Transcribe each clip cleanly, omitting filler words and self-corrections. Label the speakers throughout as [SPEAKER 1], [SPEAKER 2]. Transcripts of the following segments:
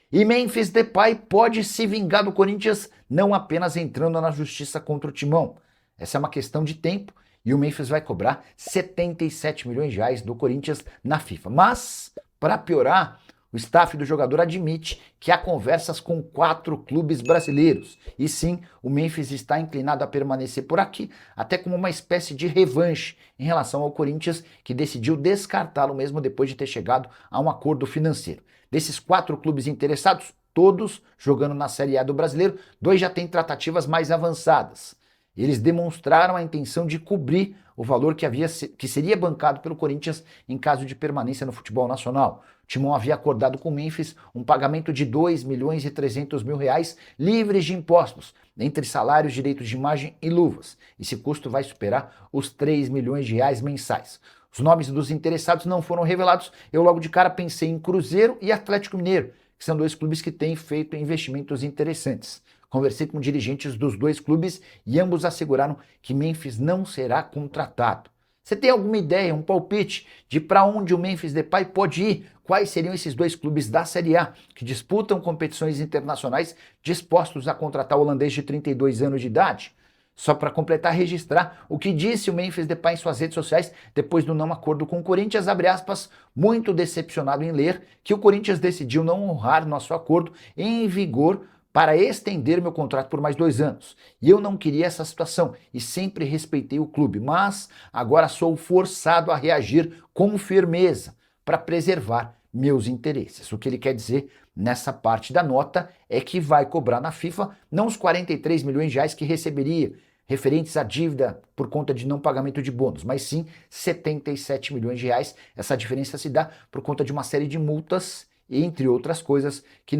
[SPEAKER 1] E Memphis Depay pode se vingar do Corinthians não apenas entrando na justiça contra o Timão. Essa é uma questão de tempo e o Memphis vai cobrar 77 milhões de reais do Corinthians na FIFA. Mas, para piorar, o staff do jogador admite que há conversas com 4 clubes brasileiros. E sim, o Memphis está inclinado a permanecer por aqui, até como uma espécie de revanche em relação ao Corinthians, que decidiu descartá-lo mesmo depois de ter chegado a um acordo financeiro. Desses 4 clubes interessados, todos jogando na Série A do Brasileiro, 2 já têm tratativas mais avançadas. Eles demonstraram a intenção de cobrir o valor que seria bancado pelo Corinthians em caso de permanência no futebol nacional. O Timão havia acordado com o Memphis um pagamento de 2 milhões e 300 mil reais livres de impostos, entre salários, direitos de imagem e luvas. Esse custo vai superar os 3 milhões de reais mensais. Os nomes dos interessados não foram revelados. Eu logo de cara pensei em Cruzeiro e Atlético Mineiro, que são 2 clubes que têm feito investimentos interessantes. Conversei com dirigentes dos 2 clubes e ambos asseguraram que Memphis não será contratado. Você tem alguma ideia, um palpite de para onde o Memphis Depay pode ir? Quais seriam esses 2 clubes da Série A que disputam competições internacionais dispostos a contratar o holandês de 32 anos de idade? Só para completar, registrar o que disse o Memphis Depay em suas redes sociais depois do não acordo com o Corinthians, abre aspas, muito decepcionado em ler que o Corinthians decidiu não honrar nosso acordo em vigor para estender meu contrato por mais 2 anos. E eu não queria essa situação e sempre respeitei o clube, mas agora sou forçado a reagir com firmeza para preservar meus interesses. O que ele quer dizer nessa parte da nota é que vai cobrar na FIFA não os 43 milhões de reais que receberia referentes à dívida por conta de não pagamento de bônus, mas sim 77 milhões de reais. Essa diferença se dá por conta de uma série de multas, entre outras coisas, que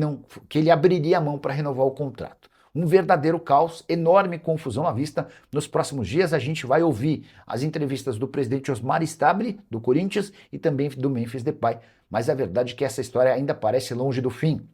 [SPEAKER 1] ele abriria a mão para renovar o contrato. Um verdadeiro caos, enorme confusão à vista. Nos próximos dias a gente vai ouvir as entrevistas do presidente Osmar Stabile, do Corinthians, e também do Memphis Depay. Mas a verdade é que essa história ainda parece longe do fim.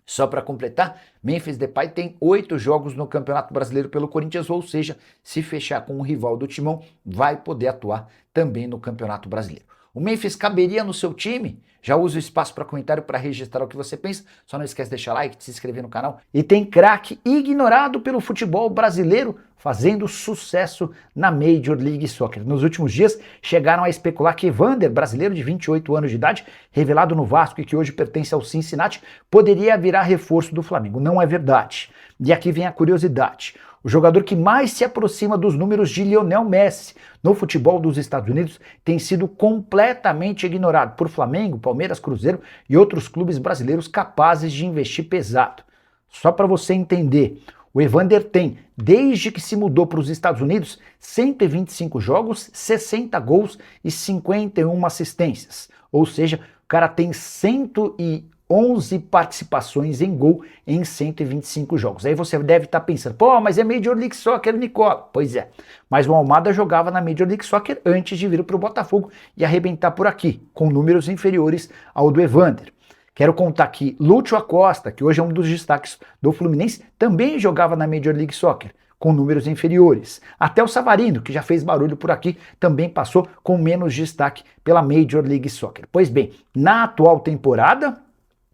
[SPEAKER 1] Só para completar, Memphis Depay tem 8 jogos no Campeonato Brasileiro pelo Corinthians, ou seja, se fechar com o rival do Timão, vai poder atuar também no Campeonato Brasileiro. O Memphis caberia no seu time? Já usa o espaço para comentário para registrar o que você pensa. Só não esquece de deixar like, de se inscrever no canal. E tem craque ignorado pelo futebol brasileiro fazendo sucesso na Major League Soccer. Nos últimos dias chegaram a especular que Evander, brasileiro de 28 anos de idade, revelado no Vasco e que hoje pertence ao Cincinnati, poderia virar reforço do Flamengo. Não é verdade. E aqui vem a curiosidade. O jogador que mais se aproxima dos números de Lionel Messi no futebol dos Estados Unidos tem sido completamente ignorado por Flamengo, Palmeiras, Cruzeiro e outros clubes brasileiros capazes de investir pesado. Só para você entender, o Evander tem, desde que se mudou para os Estados Unidos, 125 jogos, 60 gols e 51 assistências. Ou seja, o cara tem 111 participações em gol em 125 jogos. Aí você deve estar pensando, pô, mas é Major League Soccer, Nicola. Pois é, mas o Almada jogava na Major League Soccer antes de vir para o Botafogo e arrebentar por aqui, com números inferiores ao do Evander. Quero contar que Lúcio Acosta, que hoje é um dos destaques do Fluminense, também jogava na Major League Soccer, com números inferiores. Até o Savarino, que já fez barulho por aqui, também passou com menos destaque pela Major League Soccer. Pois bem, na atual temporada,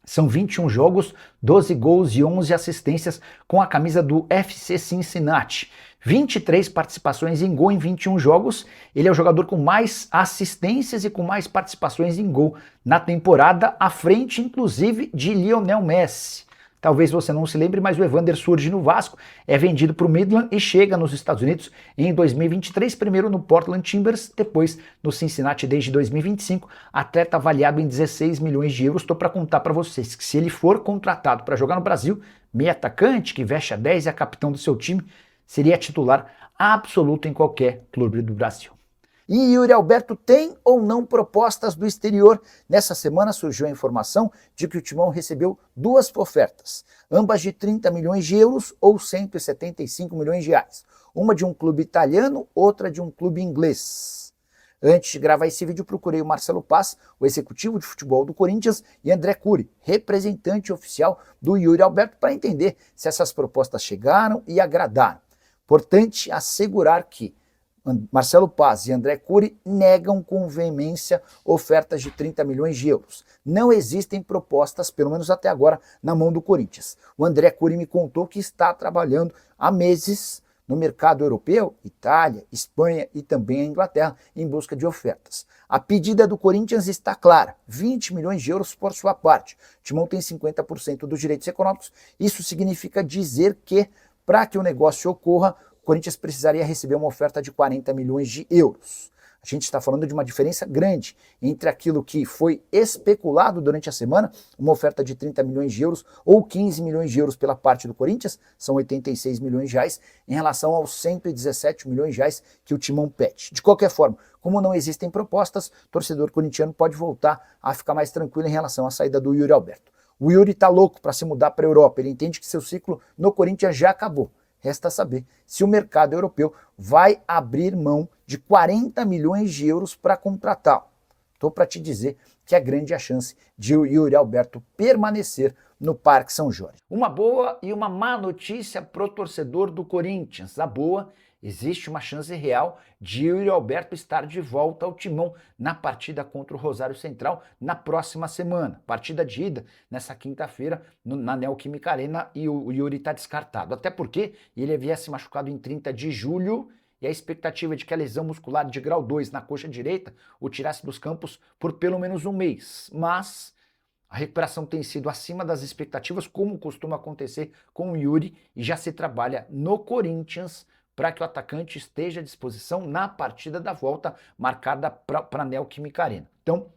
[SPEAKER 1] são 21 jogos, 12 gols e 11 assistências com a camisa do FC Cincinnati. 23 participações em gol em 21 jogos. Ele é o jogador com mais assistências e com mais participações em gol na temporada, à frente, inclusive, de Lionel Messi. Talvez você não se lembre, mas o Evander surge no Vasco, é vendido para o Midland e chega nos Estados Unidos em 2023, primeiro no Portland Timbers, depois no Cincinnati desde 2025, atleta avaliado em 16 milhões de euros. Estou para contar para vocês que se ele for contratado para jogar no Brasil, meio atacante, que veste a 10 e é capitão do seu time, seria titular absoluto em qualquer clube do Brasil. E Yuri Alberto tem ou não propostas do exterior? Nessa semana surgiu a informação de que o Timão recebeu 2 ofertas, ambas de 30 milhões de euros ou 175 milhões de reais. Uma de um clube italiano, outra de um clube inglês. Antes de gravar esse vídeo, procurei o Marcelo Paz, o executivo de futebol do Corinthians, e André Cury, representante oficial do Yuri Alberto, para entender se essas propostas chegaram e agradaram. Importante assegurar que Marcelo Paz e André Cury negam com veemência ofertas de 30 milhões de euros. Não existem propostas, pelo menos até agora, na mão do Corinthians. O André Cury me contou que está trabalhando há meses no mercado europeu, Itália, Espanha e também a Inglaterra, em busca de ofertas. A pedida do Corinthians está clara, 20 milhões de euros por sua parte. O Timão tem 50% dos direitos econômicos. Isso significa dizer que, para que o negócio ocorra, o Corinthians precisaria receber uma oferta de 40 milhões de euros. A gente está falando de uma diferença grande entre aquilo que foi especulado durante a semana, uma oferta de 30 milhões de euros ou 15 milhões de euros pela parte do Corinthians, são 86 milhões de reais, em relação aos 117 milhões de reais que o Timão pede. De qualquer forma, como não existem propostas, o torcedor corintiano pode voltar a ficar mais tranquilo em relação à saída do Yuri Alberto. O Yuri está louco para se mudar para a Europa, ele entende que seu ciclo no Corinthians já acabou. Resta saber se o mercado europeu vai abrir mão de 40 milhões de euros para contratá-lo. Estou para te dizer que é grande a chance de o Yuri Alberto permanecer no Parque São Jorge. Uma boa e uma má notícia para o torcedor do Corinthians. A boa, existe uma chance real de Yuri Alberto estar de volta ao timão na partida contra o Rosário Central na próxima semana. Partida de ida nessa quinta-feira na Neoquímica Arena e o Yuri está descartado. Até porque ele havia se machucado em 30 de julho e a expectativa é de que a lesão muscular de grau 2 na coxa direita o tirasse dos campos por pelo menos um mês. Mas a recuperação tem sido acima das expectativas, como costuma acontecer com o Yuri, e já se trabalha no Corinthians para que o atacante esteja à disposição na partida da volta marcada para a Neoquímica Arena. Então,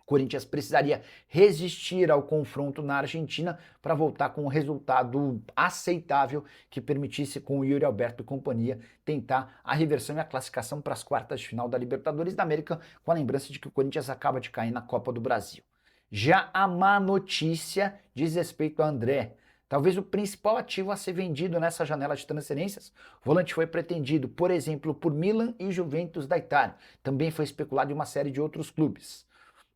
[SPEAKER 1] o Corinthians precisaria resistir ao confronto na Argentina para voltar com um resultado aceitável que permitisse, com o Yuri Alberto e companhia, tentar a reversão e a classificação para as quartas de final da Libertadores da América, com a lembrança de que o Corinthians acaba de cair na Copa do Brasil. Já a má notícia diz respeito a André. Talvez o principal ativo a ser vendido nessa janela de transferências. O volante foi pretendido, por exemplo, por Milan e Juventus da Itália. Também foi especulado em uma série de outros clubes.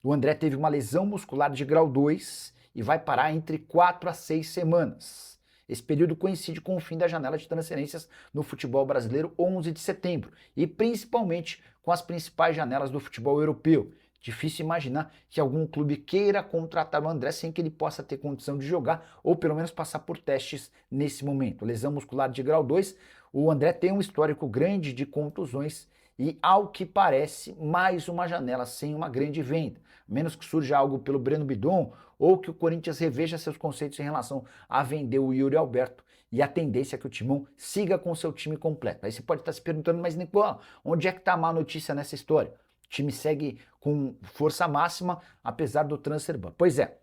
[SPEAKER 1] O André teve uma lesão muscular de grau 2 e vai parar entre 4 a 6 semanas. Esse período coincide com o fim da janela de transferências no futebol brasileiro, 11 de setembro, e principalmente com as principais janelas do futebol europeu. Difícil imaginar que algum clube queira contratar o André sem que ele possa ter condição de jogar ou pelo menos passar por testes nesse momento. Lesão muscular de grau 2, o André tem um histórico grande de contusões e, ao que parece, mais uma janela sem uma grande venda. A menos que surja algo pelo Breno Bidon ou que o Corinthians reveja seus conceitos em relação a vender o Yuri Alberto, e a tendência é que o Timão siga com seu time completo. Aí você pode estar se perguntando, mas Nicolau, onde é que está a má notícia nessa história? O time segue com força máxima, apesar do transfer ban. Pois é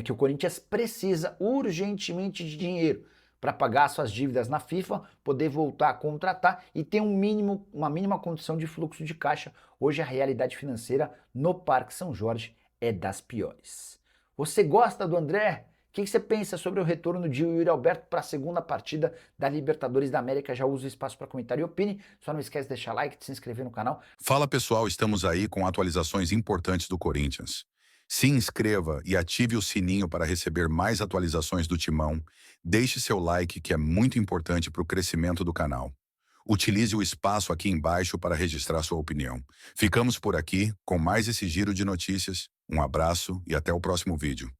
[SPEAKER 1] que o Corinthians precisa urgentemente de dinheiro para pagar suas dívidas na FIFA, poder voltar a contratar e ter uma mínima condição de fluxo de caixa. Hoje a realidade financeira no Parque São Jorge é das piores. Você gosta do André? O que você pensa sobre o retorno de Yuri Alberto para a segunda partida da Libertadores da América? Já usa o espaço para comentário e opine. Só não esquece de deixar like, de se inscrever no canal.
[SPEAKER 2] Fala pessoal, estamos aí com atualizações importantes do Corinthians. Se inscreva e ative o sininho para receber mais atualizações do Timão. Deixe seu like, que é muito importante para o crescimento do canal. Utilize o espaço aqui embaixo para registrar sua opinião. Ficamos por aqui com mais esse giro de notícias. Um abraço e até o próximo vídeo.